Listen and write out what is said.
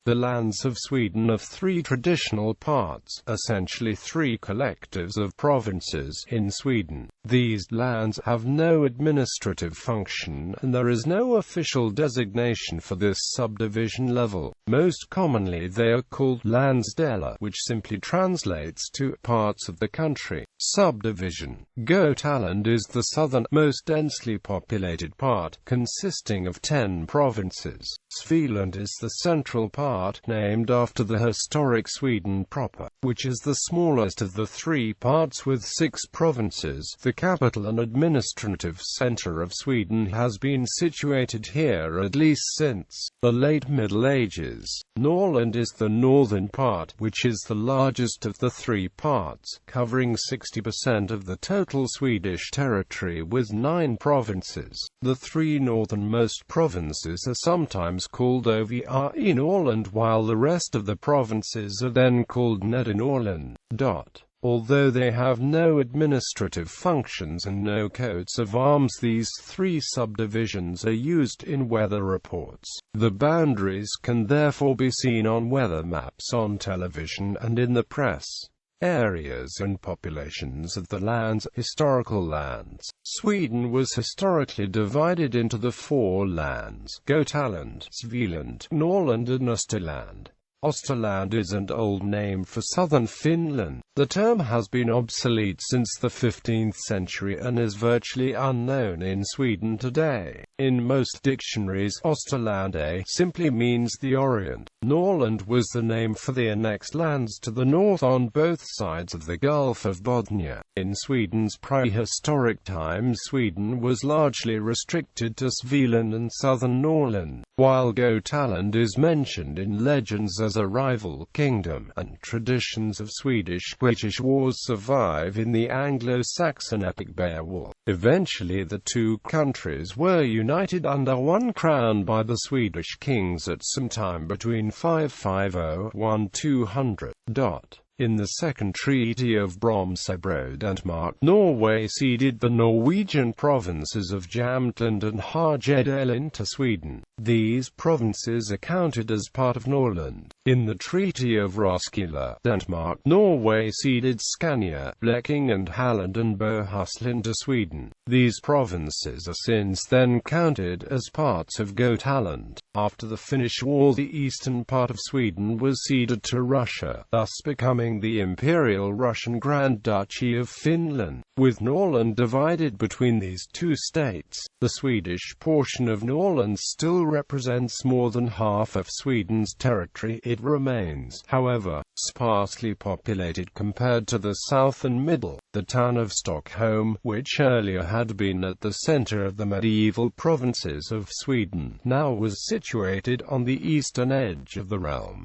The lands of Sweden are three traditional parts, essentially three collectives of provinces, in Sweden. These lands have no administrative function, and there is no official designation for this subdivision level. Most commonly they are called landsdelar, which simply translates to parts of the country. Subdivision. Götaland is the southern, most densely populated part, consisting of 10 provinces. Svealand is the central part, named after the historic Sweden proper, which is the smallest of the three parts with 6 provinces. The capital and administrative center of Sweden has been situated here at least since the late Middle Ages. Norland is the northern part, which is the largest of the three parts, covering 60% of the total Swedish territory with 9 provinces. The three northernmost provinces are sometimes called Övrige Norland, while the rest of the provinces are then called Nedre Norland. Although they have no administrative functions and no coats of arms, these three subdivisions are used in weather reports. The boundaries can therefore be seen on weather maps, on television, and in the press. Areas and populations of the lands. Historical lands. Sweden was historically divided into the 4 lands: Götaland, Svealand, Norland and Österland. Österland is an old name for southern Finland. The term has been obsolete since the 15th century and is virtually unknown in Sweden today. In most dictionaries, Österland simply means the Orient. Norland was the name for the annexed lands to the north on both sides of the Gulf of Bothnia. In Sweden's prehistoric times, Sweden was largely restricted to Svealand and southern Norland, while Götaland is mentioned in legends as a rival kingdom, and traditions of Swedish-British wars survive in the Anglo-Saxon epic Beowulf. Eventually the two countries were united under one crown by the Swedish kings at some time between 550–1200. In the Second Treaty of Brömsebro-Denmark, Norway ceded the Norwegian provinces of Jämtland and Härjedalen to Sweden. These provinces are counted as part of Norland. In the Treaty of Roskilde, Denmark, Norway ceded Scania, Blekinge and Halland and Bohuslän to Sweden. These provinces are since then counted as parts of Götaland. After the Finnish War, the eastern part of Sweden was ceded to Russia, thus becoming the Imperial Russian Grand Duchy of Finland, with Norland divided between these two states. The Swedish portion of Norland still represents more than half of Sweden's territory. It remains, however, sparsely populated compared to the south and middle. The town of Stockholm, which earlier had been at the center of the medieval provinces of Sweden, now was situated on the eastern edge of the realm.